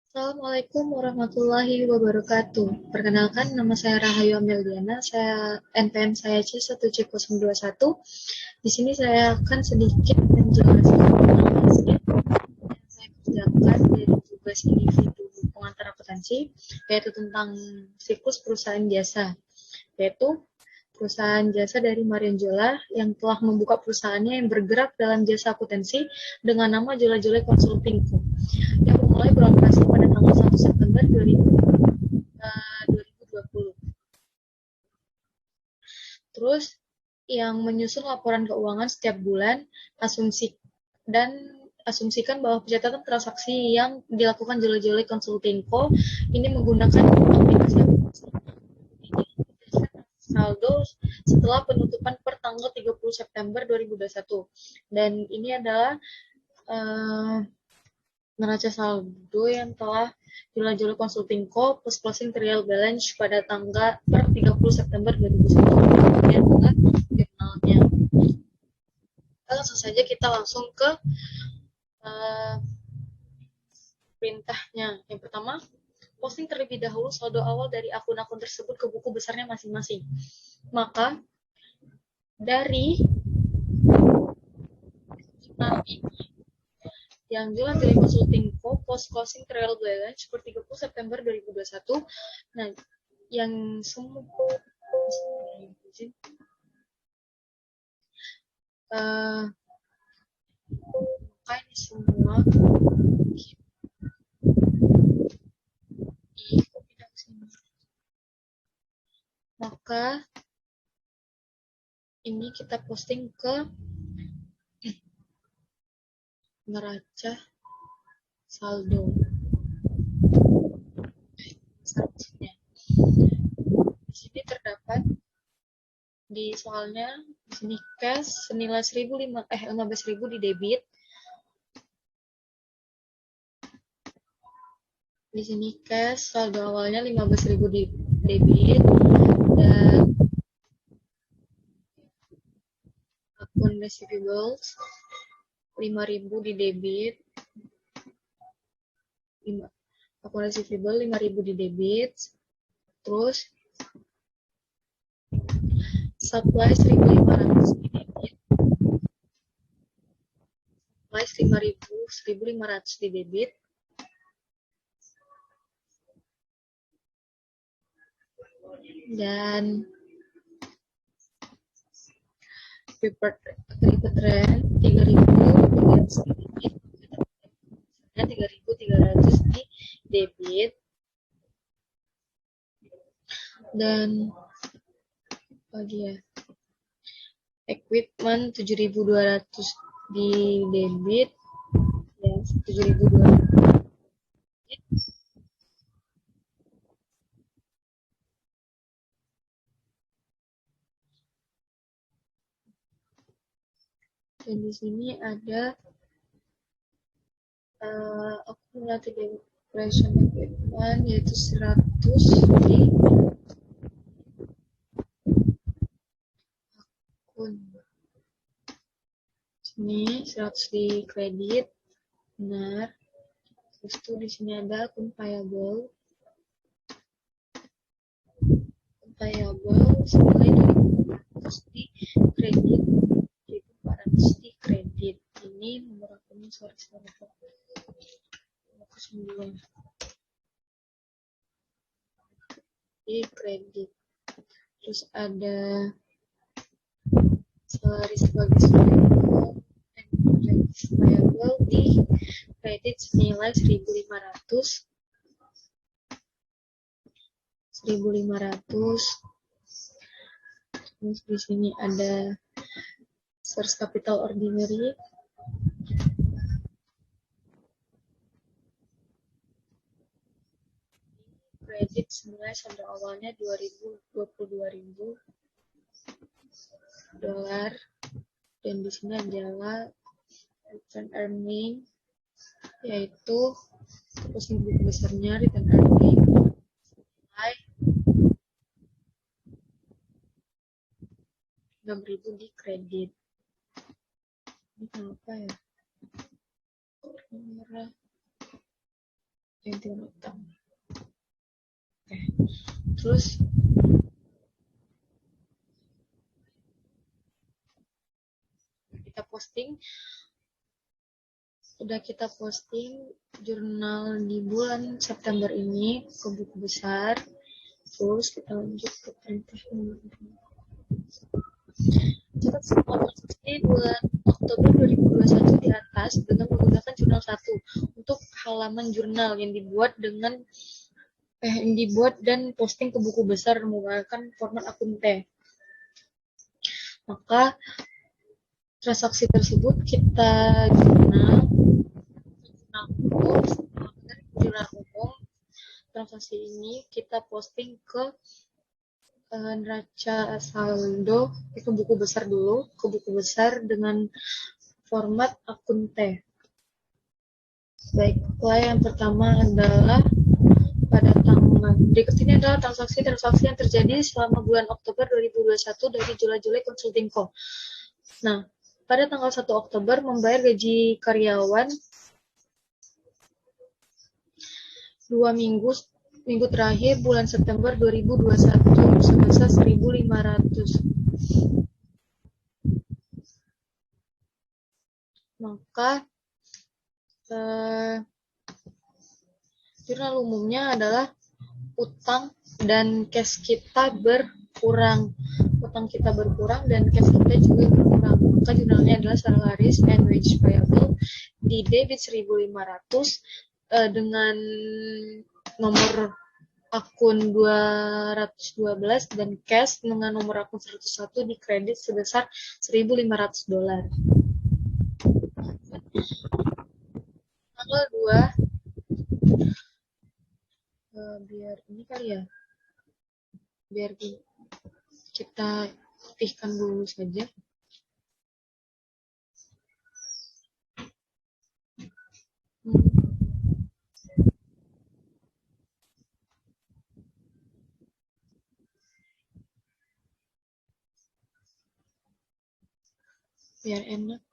Assalamualaikum warahmatullahi wabarakatuh. Perkenalkan, nama saya Rahayu Ameldiana. NPM saya C1C021. Di sini saya akan sedikit menjelaskan hasil yang saya kerjakan dari tugas individu pengantar akuntansi, yaitu tentang siklus perusahaan jasa, yaitu perusahaan jasa dari Marion Jola yang telah membuka perusahaannya yang bergerak dalam jasa akuntansi dengan nama Jola Jola Consulting Co. yang memulai beroperasi pada tanggal 1 September 2020. Terus yang menyusun laporan keuangan setiap bulan, asumsi dan asumsikan bahwa pencatatan transaksi yang dilakukan Jolly Consulting Co. ini menggunakan aplikasi saldo setelah penutupan per tanggal 30 September 2021. Dan ini adalah neraca saldo yang telah Jula Consulting Co. plus closing trial balance pada tanggal per 30 September 2021. Kemudian adalah jurnalnya. Langsung saja kita langsung ke perintahnya. Yang pertama, posting terlebih dahulu saldo awal dari akun-akun tersebut ke buku besarnya masing-masing. Maka dari jurnal ini yang jelas dari Consulting Co. post closing trial balance per 30 September 2021. Nah, yang semua ini semua maka ini kita posting ke neraca saldo selanjutnya. Di sini terdapat di soalnya di sini cash senilai 15.000 di debit. Di sini cash saldo awalnya 15.000 di debit dan akun receivables 5.000 di debit. Akun receivable 5.000 di debit. Terus supply 1.500 di debit. Supply 1.500 di debit. Dan prepared rent 3.300 di debit. 3.300 di debit. Dan lagi ya, equipment 7.200 di debit ya, 7.200 dan di sini ada accumulated depreciation equipment yaitu 100 di akun sini, 100 di kredit, benar. Terus tuh di sini ada akun payable senilai 2.400 di kredit, 1.400 di kredit. Ini nomor akunnya sorry di kredit. Terus ada salary sebagai payable di kredit senilai 1.500. Terus di sini ada source capital ordinary kredit senilai saldo awalnya 22.000 dolar dan di sini adalah return earning yaitu terus buku besarnya return earning senilai 6.000 di kredit. Ini kenapa ya? Merah. Gantian utang. Oke. Terus kita posting, udah kita posting jurnal di bulan September ini ke buku besar. Terus kita lanjut ke perintah. Catat semua transaksi bulan Oktober 2021 di atas dengan menggunakan jurnal 1 untuk halaman jurnal yang dibuat dan posting ke buku besar menggunakan format akun T. Maka transaksi tersebut kita jurnal umum. Transaksi ini kita posting ke neraca saldo ke buku besar dulu, ke buku besar dengan format akun T. Baiklah, yang pertama adalah pada tanggal berikut ini adalah transaksi-transaksi yang terjadi selama bulan Oktober 2021 dari Jula-Juli Consulting Co. Nah, pada tanggal 1 Oktober membayar gaji karyawan 2 minggu terakhir bulan September 2021 sebesar 1.500. Maka jurnal umumnya adalah utang dan cash kita berkurang. Utang kita berkurang dan cash kita juga berkurang. Maka jurnalnya adalah salaries and wage payable di debit 1.500 dengan nomor akun 212 dan cash dengan nomor akun 101 di kredit sebesar $1.500. Tanggal 2 biar ini kali ya, biar kita aktifkan dulu saja. Biar enak.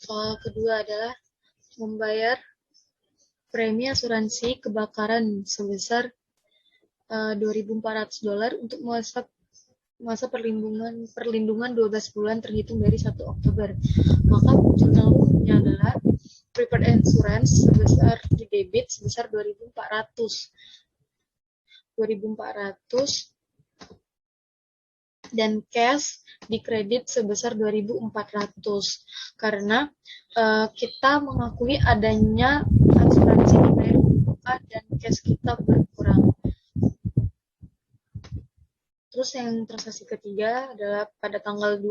Soal kedua adalah membayar premi asuransi kebakaran sebesar $2.400 untuk masa perlindungan 12 bulan terhitung dari 1 Oktober. Maka jurnal umumnya adalah prepaid insurance sebesar di debit sebesar 2.400 dan cash di kredit sebesar 2.400 karena kita mengakui adanya asuransi dibayar buka dan cash kita berkurang. Terus yang transaksi ketiga adalah pada tanggal 2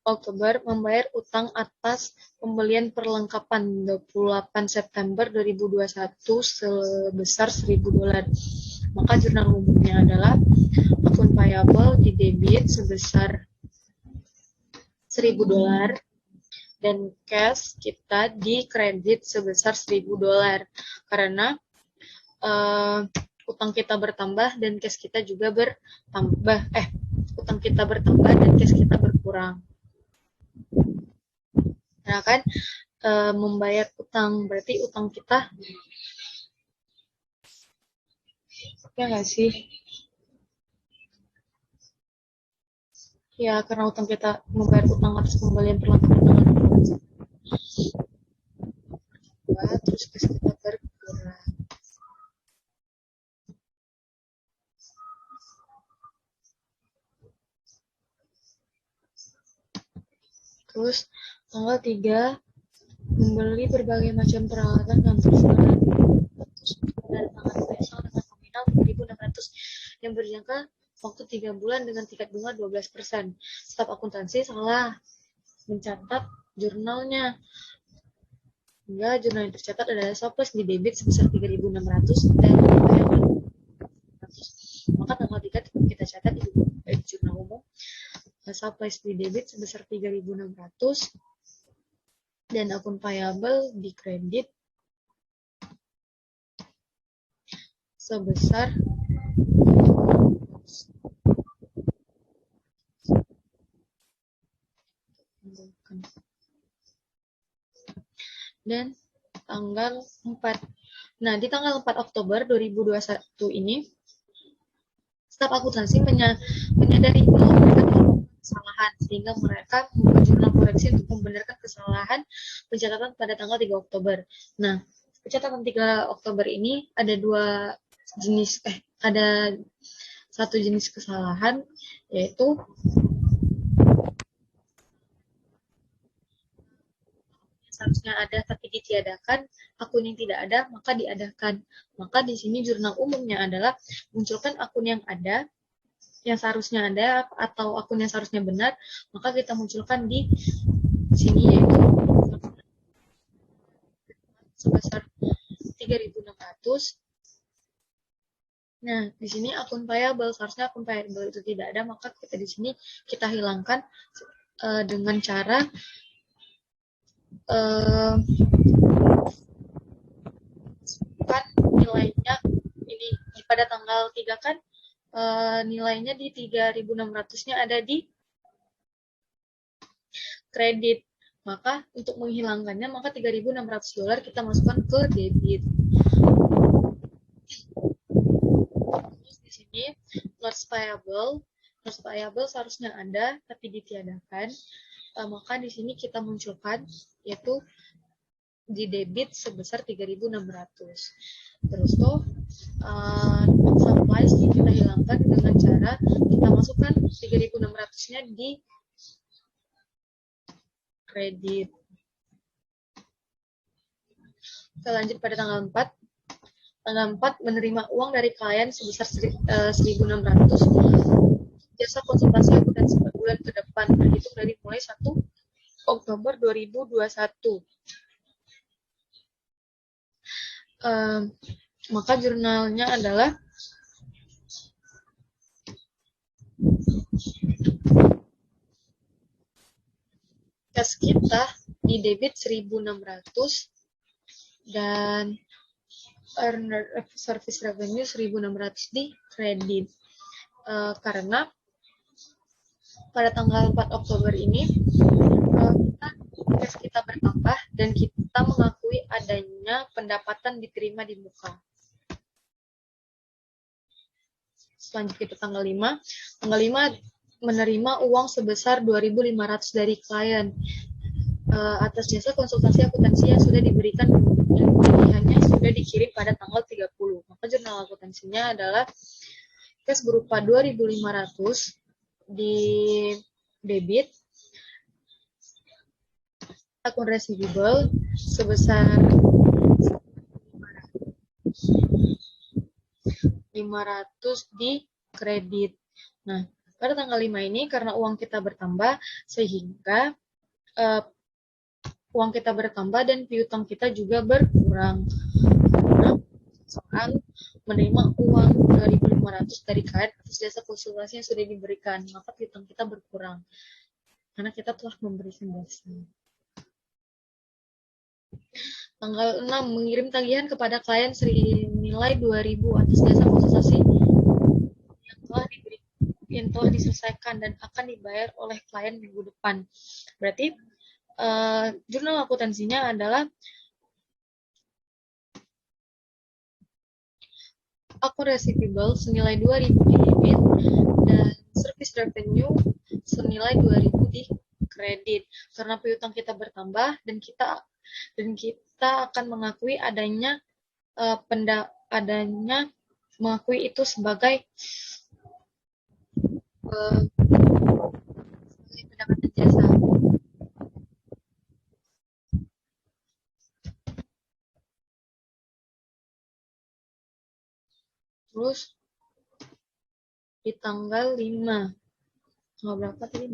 Oktober membayar utang atas pembelian perlengkapan 28 September 2021 sebesar $1.000. Maka jurnal umumnya adalah akun payable di debit sebesar $1.000 dan cash kita di kredit sebesar $1.000 karena utang kita bertambah dan cash kita juga bertambah. Utang kita bertambah dan cash kita berkurang. Nah kan membayar utang berarti utang kita ya nggak sih? Ya karena utang kita membayar utang atas pembelian perlengkapan terus cash kita berkurang. Terus tanggal 3 membeli berbagai macam peralatan kantor sebanyak dengan nominal 3.600 yang berjangka waktu 3 bulan dengan tingkat bunga 12%. Staf akuntansi salah mencatat jurnalnya. Hingga jurnal yang tercatat adalah surplus di debit sebesar 3.600 dan maka tanggal 3 kita catat di jurnal umum surplus di debit sebesar 3.600 dan akun payable di kredit sebesar diadakan. Dan tanggal 4. Nah, di tanggal 4 Oktober 2021 ini, staf akuntansi menyadari bahwa mereka kesalahan, sehingga mereka membuat jurnal koreksi untuk membenarkan kesalahan pencatatan pada tanggal 3 Oktober. Nah, pencatatan 3 Oktober ini ada ada satu jenis kesalahan, yaitu seharusnya ada tapi ditiadakan, akun yang tidak ada maka diadakan. Maka di sini jurnal umumnya adalah munculkan akun yang ada, yang seharusnya ada atau akun yang seharusnya benar, maka kita munculkan di sini, yaitu sebesar 3.600. Nah, di sini akun payable, seharusnya akun payable itu tidak ada, maka kita di sini kita hilangkan dengan cara kan nilainya ini pada tanggal 3 kan nilainya di 3.600-nya ada di kredit. Maka untuk menghilangkannya, maka $3.600 kita masukkan ke debit. Terus di sini notes payable seharusnya ada tapi ditiadakan. Maka di sini kita munculkan yaitu di debit sebesar 3.600. Terus tuh supplies kita hilangkan dengan cara kita masukkan 3.600-nya di kredit. Kita lanjut pada tanggal 4. Tanggal 4 menerima uang dari klien sebesar 1.600 jasa konsultasi akuntansi per bulan ke depan, terhitung dari mulai 1 Oktober 2021. Maka jurnalnya adalah kas kita di debit 1.600 dan earner service revenue 1.600 di kredit. Karena pada tanggal 4 Oktober ini kas kita bertambah dan kita mengakui adanya pendapatan diterima di muka. Selanjutnya kita tanggal 5. Tanggal 5 menerima uang sebesar 2.500 dari klien atas jasa konsultasi akuntansi yang sudah diberikan dan pilihannya sudah dikirim pada tanggal 30. Maka jurnal akuntansinya adalah kas berupa 2.500 di debit, akun receivable sebesar 500 di kredit. Nah, pada tanggal 5 ini karena uang kita bertambah, sehingga uang kita bertambah dan piutang kita juga berkurang. Karena soal menerima uang 2.500 dari klien atas jasa konsultasi yang sudah diberikan, maka piutang kita berkurang karena kita telah memberikan jasa. Tanggal 6 mengirim tagihan kepada klien senilai 2.000 atas jasa konsultasi yang telah diselesaikan dan akan dibayar oleh klien minggu depan. Berarti jurnal akuntansinya adalah akun receivable senilai 2.000 di debit dan service revenue senilai 2.000 di kredit. Karena piutang kita bertambah dan kita akan mengakui adanya mengakui itu sebagai pendapatan jasa. Terus di tanggal 5, tanggal berapa tadi?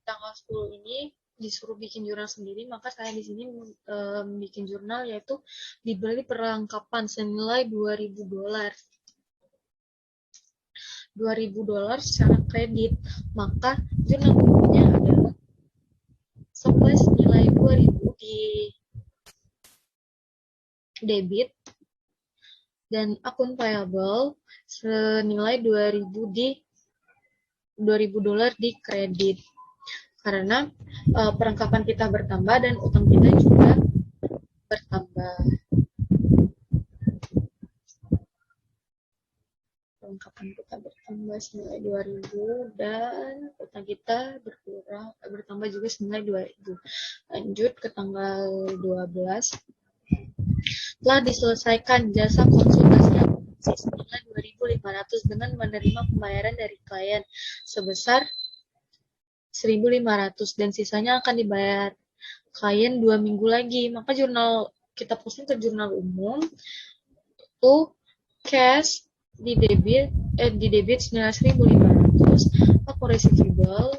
Tanggal 10 ini disuruh bikin jurnal sendiri, maka saya di sini bikin jurnal, yaitu dibeli perlengkapan senilai $2.000. $2.000 secara kredit, maka jurnal umumnya adalah supply senilai 2.000 di debit dan akun payable senilai 2.000 dolar di kredit. Karena perlengkapan kita bertambah dan utang kita juga bertambah. Perlengkapan kita bertambah senilai 2.000 dan utang kita bertambah juga senilai 2.000. Lanjut ke tanggal 12. Telah diselesaikan jasa konsultasi akuntansi senilai 2.500 dengan menerima pembayaran dari klien sebesar 1.500 dan sisanya akan dibayar klien 2 minggu lagi. Maka jurnal kita posting ke jurnal umum itu cash di debit senilai 1.500, akun receivable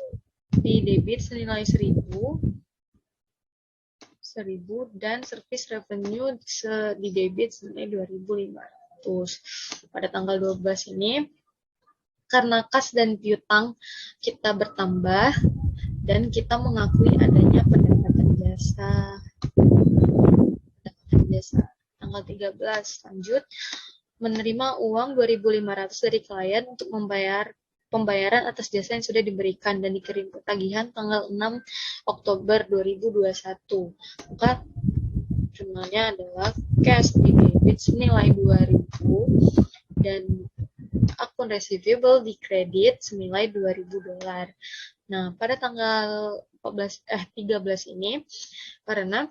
di debit senilai 1.000 dan service revenue di debit senilai 2.500. Pada tanggal 12 ini karena kas dan piutang kita bertambah dan kita mengakui adanya pendapatan jasa. Tanggal 13 lanjut menerima uang 2.500 dari klien untuk pembayaran atas jasa yang sudah diberikan dan dikirim tagihan tanggal 6 Oktober 2021. Maka jurnalnya adalah cash di debit senilai 2.000 dan akun receivable di kredit senilai 2.000 dolar. Nah, pada tanggal 13 ini karena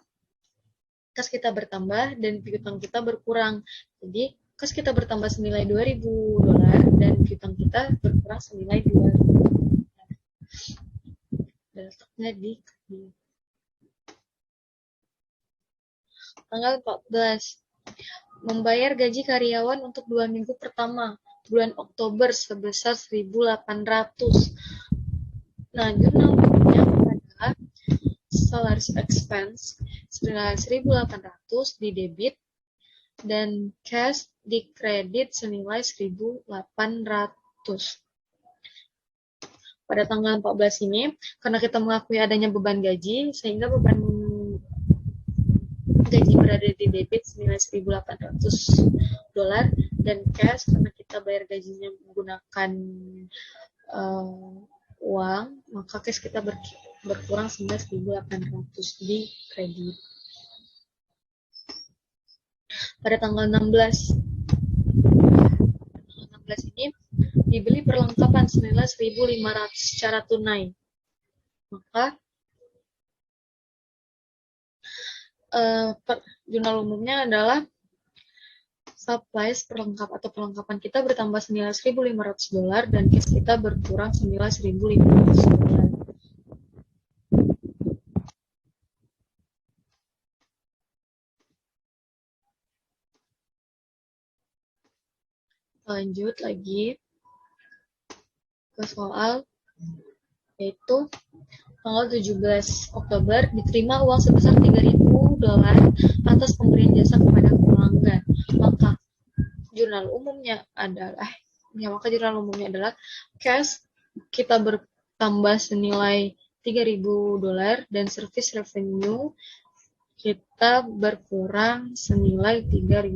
kas kita bertambah dan piutang kita berkurang. Jadi kas kita bertambah senilai 2.000 dolar dan piutang kita berkurang senilai 2.000 dolar. Dan letaknya di tanggal 14. Membayar gaji karyawan untuk 2 minggu pertama bulan Oktober sebesar 1.800. Nah, jurnal umumnya adalah salaries expense senilai 1.800 di debit dan cash di kredit senilai 1.800. Pada tanggal 14 ini, karena kita mengakui adanya beban gaji, sehingga beban gaji berada di debit senilai 1.800 dolar dan cash karena kita bayar gajinya menggunakan uang, maka cash kita berkurang senilai 1.800 di kredit. Pada tanggal 16 ini dibeli perlengkapan senilai 1.500 secara tunai. Maka jurnal umumnya adalah supplies perlengkapan kita bertambah senilai 1.500 dolar dan cash kita berkurang senilai 1.500 dolar. Lanjut lagi ke soal yaitu tanggal 17 Oktober diterima uang sebesar 3.000 dolar atas pemberian jasa kepada pelanggan. Maka jurnal umumnya adalah cash kita bertambah senilai 3.000 dolar dan service revenue kita berkurang senilai 3.000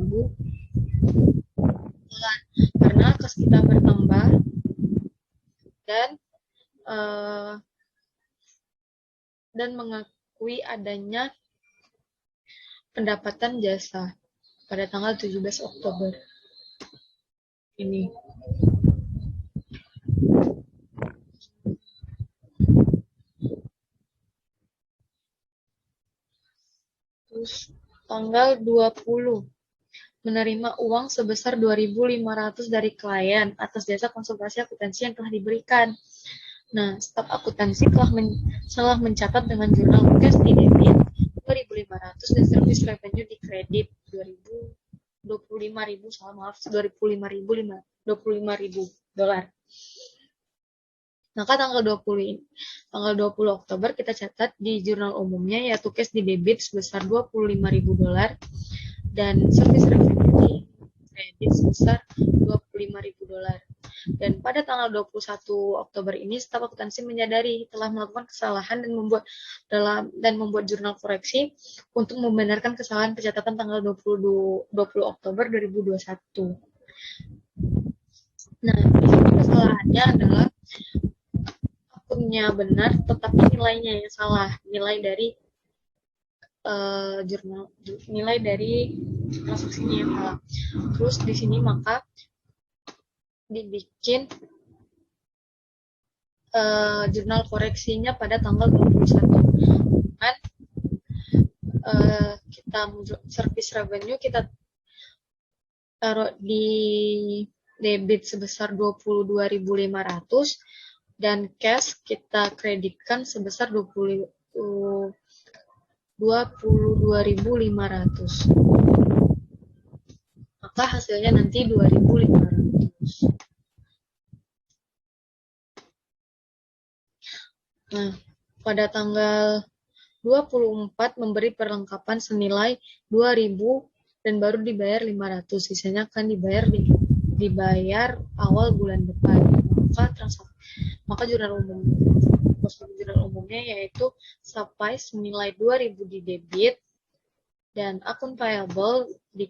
dolar karena kas kita bertambah dan mengakui adanya pendapatan jasa pada tanggal 17 Oktober ini. Terus tanggal 20 menerima uang sebesar 2.500 dari klien atas jasa konsultasi akuntansi yang telah diberikan. Nah, staf akuntansi telah mencatat dengan jurnal cash di debit 2.500 dan service revenue di kredit 25.000 dolar. Maka tanggal 20 Oktober kita catat di jurnal umumnya yaitu cash di debit sebesar 25.000 dolar dan service revenue di kredit sebesar $25.000. Dan pada tanggal 21 Oktober ini, staf akuntansi menyadari telah melakukan kesalahan dan membuat jurnal koreksi untuk membenarkan kesalahan pencatatan tanggal 20 Oktober 2021. Nah, di sini kesalahannya adalah akunnya benar, tetapi nilainya yang salah, nilai dari transaksinya yang salah. Terus di sini maka dibikin jurnal koreksinya pada tanggal 21. Kan kita service revenue kita taruh di debit sebesar 22.500 dan cash kita kreditkan sebesar 22.500. Maka hasilnya nanti 2.500. Nah, pada tanggal 24 memberi perlengkapan senilai 2.000 dan baru dibayar 500. Sisanya akan dibayar awal bulan depan. Maka jurnal umumnya yaitu sampai senilai 2.000 di debit dan akun payable di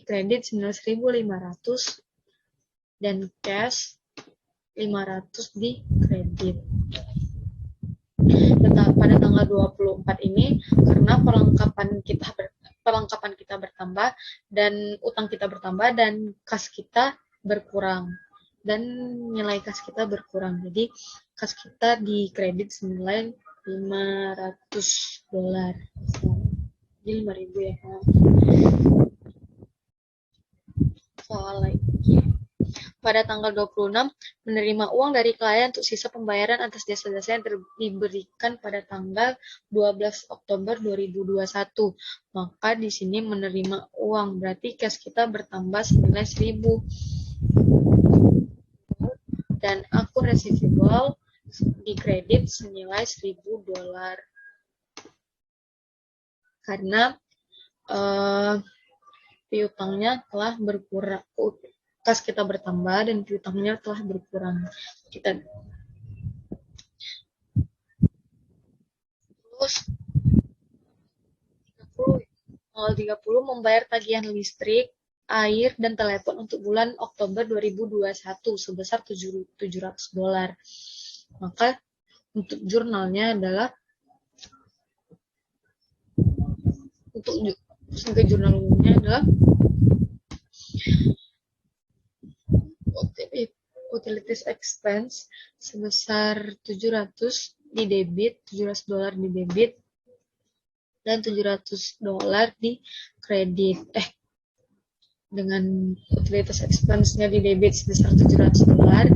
kredit 19.500 dan cash 500 di kredit. Pada tanggal 24 ini karena perlengkapan kita bertambah dan utang kita bertambah dan kas kita berkurang dan nilai kas kita berkurang. Jadi kas kita di kredit senilai $500. Jadi 5.000 ya. Soal lagi. Pada tanggal 26 menerima uang dari klien untuk sisa pembayaran atas jasa-jasa yang diberikan pada tanggal 12 Oktober 2021. Maka di sini menerima uang, berarti cash kita bertambah senilai 1.000. Dan akun receivable di kredit senilai $1.000. Karena piutangnya telah berkurang. Kas kita bertambah dan piutangnya telah berkurang. Terus tanggal 30 membayar tagihan listrik, air, dan telepon untuk bulan Oktober 2021 sebesar $700. Maka untuk jurnalnya adalah jurnal umumnya adalah utilities expense sebesar $700 di debit, $700 di debit, dan $700 di kredit. Dengan utilities expense-nya di debit sebesar $700,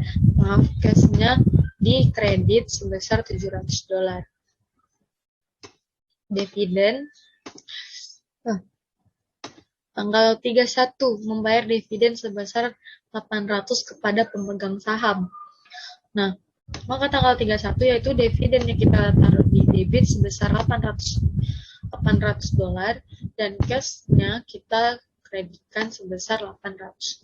cash-nya di kredit sebesar $700. Dividen. Tanggal 31 membayar dividen sebesar 800 kepada pemegang saham. Nah, maka tanggal 31 yaitu dividen yang kita taruh di debit sebesar $800 dan cash-nya kita kreditkan sebesar $800.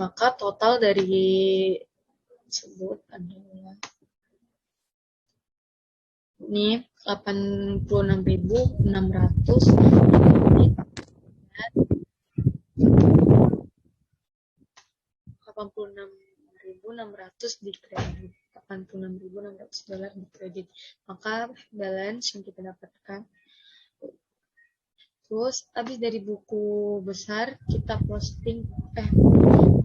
Maka total dari tersebut adalah ini 86.600 $86.600 di kredit, $86.600 di kredit. Maka balance yang kita dapatkan. Terus habis dari buku besar kita posting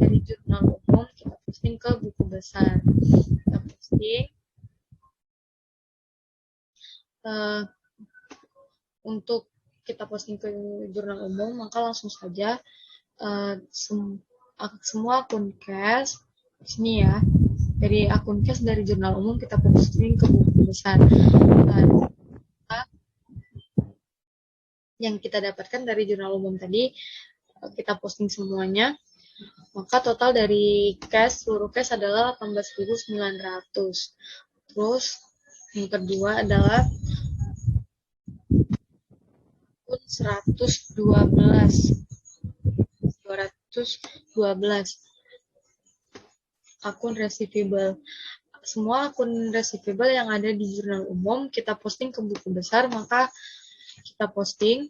dari jurnal umum kita posting ke buku besar. Kita posting untuk kita posting ke jurnal umum, maka langsung saja semua akun cash sini ya, dari akun cash dari jurnal umum kita posting ke buku besar. Yang kita dapatkan dari jurnal umum tadi kita posting semuanya, maka total dari cash, seluruh cash adalah 18.900. Terus yang kedua adalah akun 112. Akun receivable. Semua akun receivable yang ada di jurnal umum kita posting ke buku besar, maka kita posting,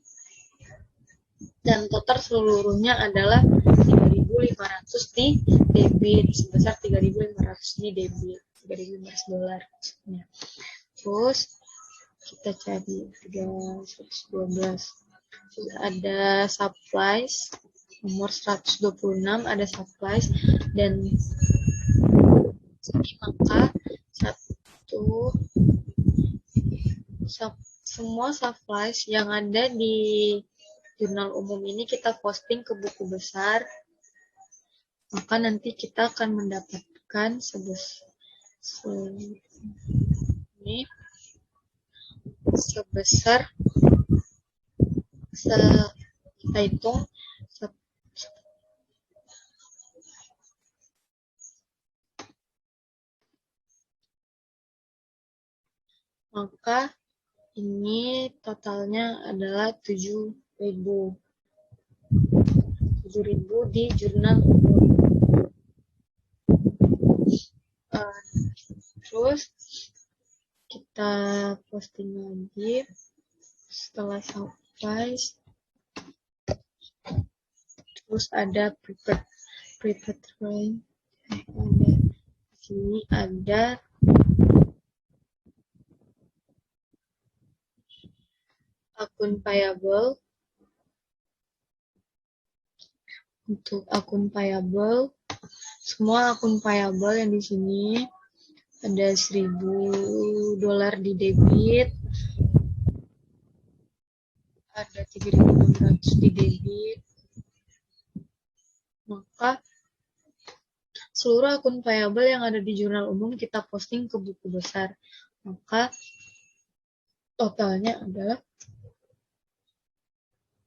dan total seluruhnya adalah 3.500 di debit, sebesar 3.500 di debit, $3.500 maksudnya. Terus kita cari 312. Terus ada supplies nomor 126, ada supplies, dan maka semua supplies yang ada di jurnal umum ini kita posting ke buku besar, maka nanti kita akan mendapatkan sebesar kita hitung maka ini totalnya adalah 7.000 di jurnal umum. Terus kita posting lagi setelah supplies. Terus ada prepared train. Di sini ada akun payable. Untuk akun payable, semua akun payable yang di sini ada $1.000 di debit, ada 3.600 di debit. Maka seluruh akun payable yang ada di jurnal umum kita posting ke buku besar. Maka totalnya adalah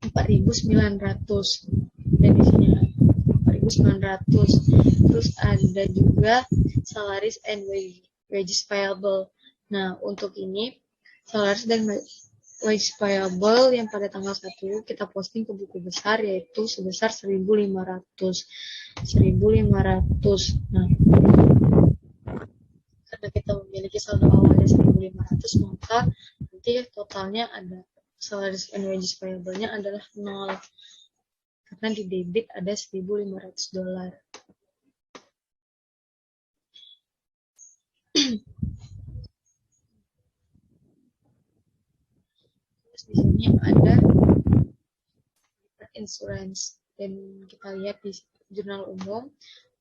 4.900. Dan di sini 4.900. Terus ada juga salaries and wages payable. Nah, untuk ini salaries dan wages payable yang pada tanggal 1 kita posting ke buku besar, yaitu sebesar 1.500. Nah, karena kita memiliki saldo awalnya 1.500, maka nanti totalnya ada salaries and wages payable-nya adalah 0. Karena di debit ada $1.500. Terus di sini ada insurance, dan kita lihat di jurnal umum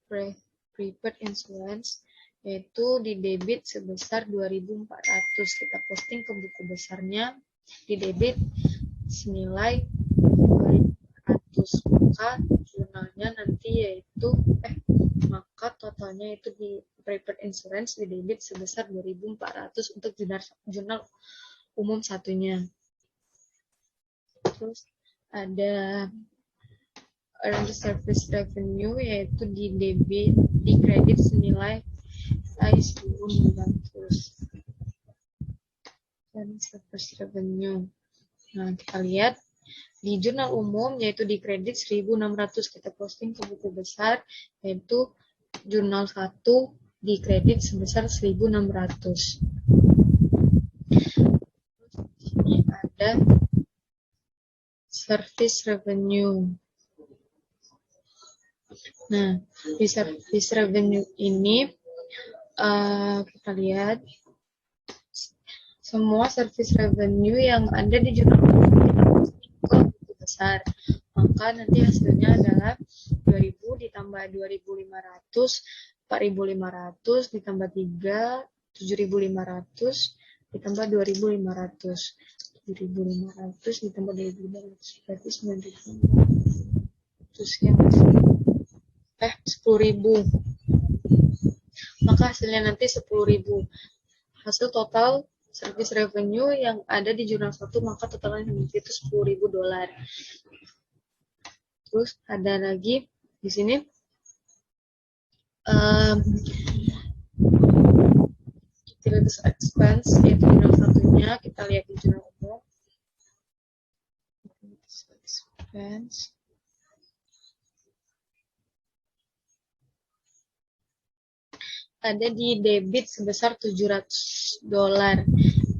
prepaid insurance, yaitu di debit sebesar 2.400. Kita posting ke buku besarnya di debit senilai 2.400. Maka jurnalnya nanti maka totalnya itu di prepaid insurance di debit sebesar 2.400 untuk jurnal umum satunya. Terus ada earned service revenue, yaitu di debit di kredit senilai 1.600. Dan service revenue. Nah, kita lihat di jurnal umum, yaitu di kredit 1.600, kita posting ke buku besar, yaitu jurnal 1 di kredit sebesar 1.600. Di sini ada service revenue. Nah, di service revenue ini kita lihat semua service revenue yang ada di jurnal umum kita posting ke buku besar. Maka nanti hasilnya adalah 2.000 ditambah 2.500, 4.500 ditambah 3, 7.500 ditambah 2.500. 7.500 ditambah 2.500 berarti 9.500. Terus yang 10.000. Maka hasilnya nanti 10.000. Hasil total service revenue yang ada di jurnal 1, maka totalnya nanti itu $10.000. Terus ada lagi di sini utilities expense, yaitu jurnal satunya, kita lihat di jurnal umum. Utilities expense ada di debit sebesar $700.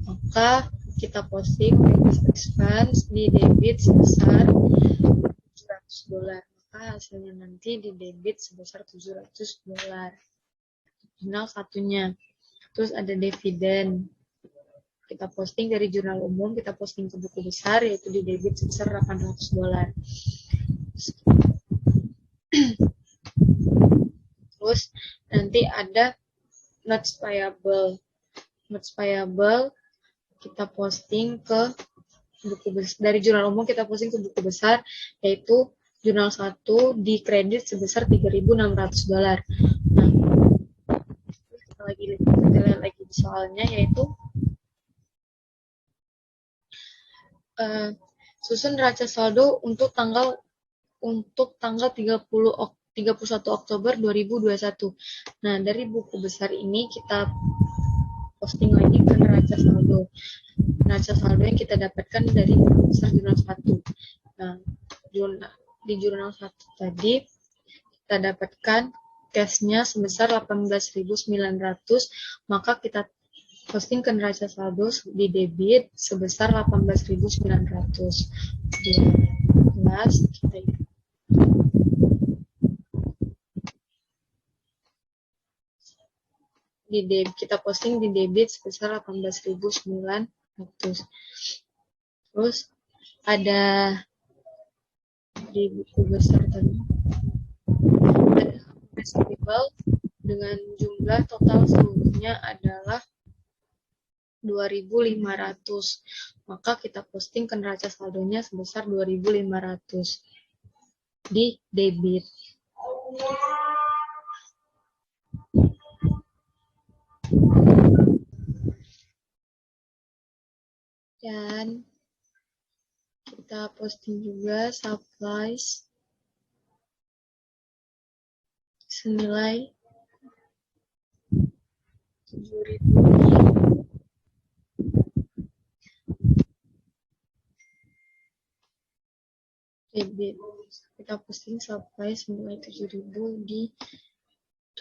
Maka kita posting business expense di debit sebesar $700. Maka hasilnya nanti di debit sebesar $700. Jurnal satunya. Terus ada dividen. Kita posting dari jurnal umum, kita posting ke buku besar, yaitu di debit sebesar $800. Terus nanti ada notes payable. Notes payable kita posting ke buku besar, dari jurnal umum kita posting ke buku besar, yaitu jurnal 1 di kredit sebesar $3.600. Nah, kita lihat lagi di soalnya, yaitu susun neraca saldo untuk tanggal 31 Oktober 2021. Nah, dari buku besar ini kita posting lagi ke neraca saldo. Neraca saldo yang kita dapatkan dari buku besar jurnal 1. Nah, di jurnal 1 tadi kita dapatkan cashnya sebesar 18.900, maka kita posting ke neraca saldo di debit sebesar 18.900. Di kelas kita posting di debit sebesar 18.900. Terus ada di buku besar tadi ada receivable dengan jumlah total seluruhnya adalah 2.500. Maka kita posting ke neraca saldonya sebesar 2.500 di debit. Dan kita posting juga supplies senilai 7.000 debit. Kita posting supplies senilai 7.000 di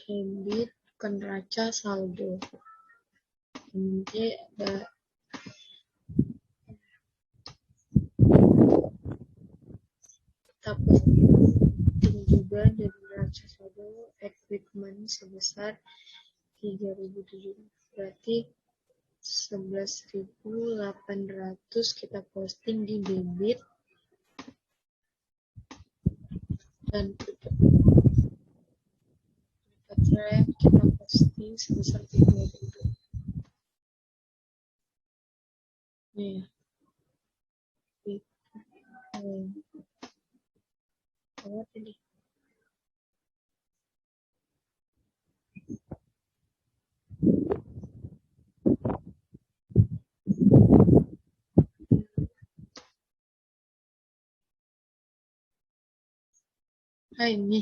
debit ke neraca saldo. Nanti ada kita posting juga dari neraca saldo equipment sebesar 3.700, berarti 11.800 kita posting di debit, dan rem kita posting sebesar 3.000. Nih, apa tadi? Ini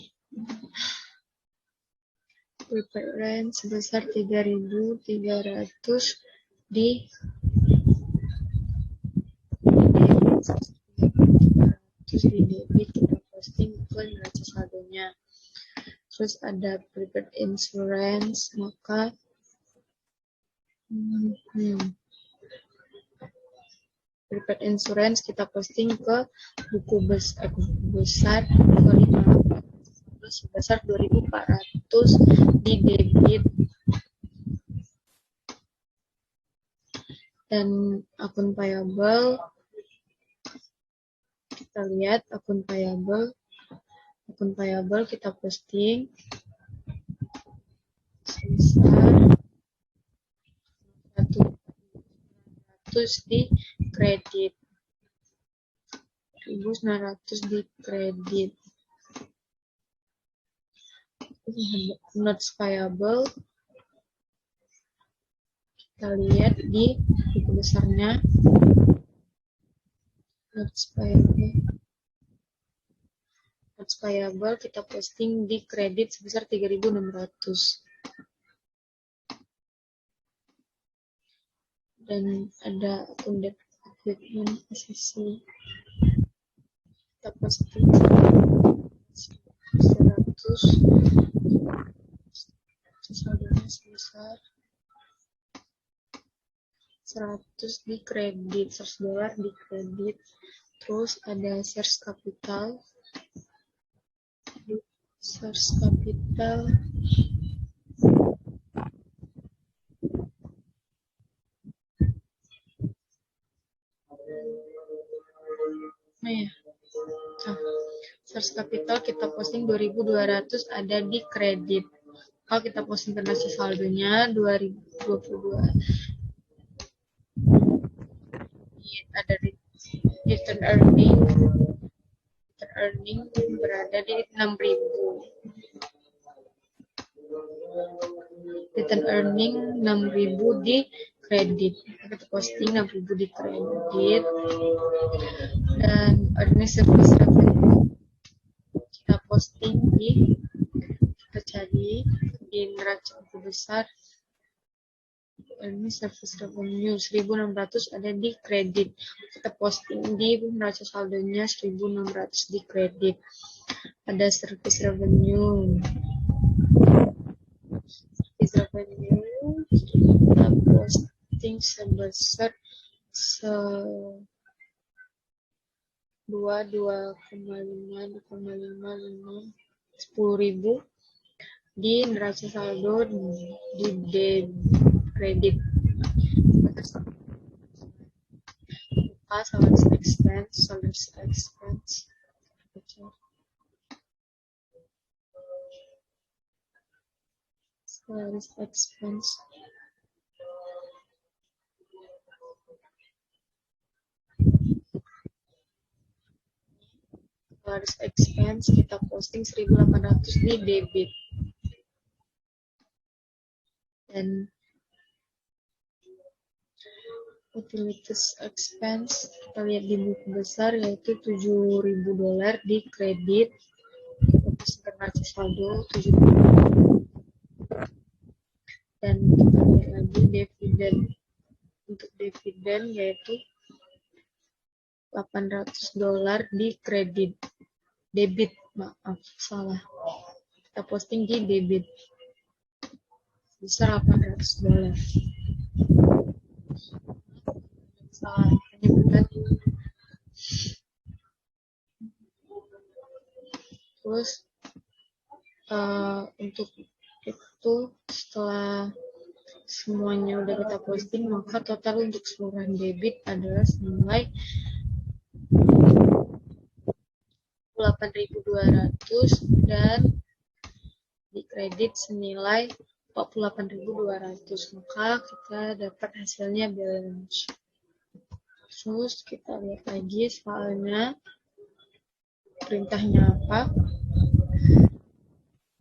prepaid rent sebesar 3.300 di debit kita posting ke neraca saldonya. Terus ada prepaid insurance, maka prepaid insurance kita posting ke buku besar sebesar 2.400 di debit. Dan akun payable, kita lihat akun payable kita posting sebesar 1.900 di kredit, 1.900 di kredit. Notes payable kita lihat di buku besarnya. Notes payable kita posting di kredit sebesar 3.600. Dan ada akun debt equipment SEC kita posting 100 saldonya sebesar 100 di kredit, $100 di kredit. Terus ada shares capital. Shares capital shares capital kita posting 2.200 ada di kredit. Kalau kita posting ke nasi saldonya 2022 ada return earning berada di 6.000. Return earning 6.000 di kredit. Kita posting 6.000 di kredit. Dan earning service revenue kita posting kita cari di neraca besar. Earning service revenue 1.600 ada di kredit. Kita posting di neraca saldonya 1.600 di kredit. Ada service revenue. Kita posting sebesar 10.000 di neraca saldo di kredit. Salaries expense. Salaries expense. Salaries expense kita posting 1.800 di debit. Dan utilities expense kita lihat di buku besar yaitu $7.000 di kredit. Terus neraca saldo 7.000. Dan kita lihat lagi dividen. Untuk dividen yaitu $800 di kredit. Debit, maaf, salah. Kita posting di debit. Besar $800. Salah penyebutan. Terus untuk itu setelah semuanya udah kita posting, maka total untuk seluruh debit adalah senilai 8.200 dan di kredit senilai 48.200. Maka kita dapat hasilnya balance. Terus kita lihat lagi soalnya perintahnya apa.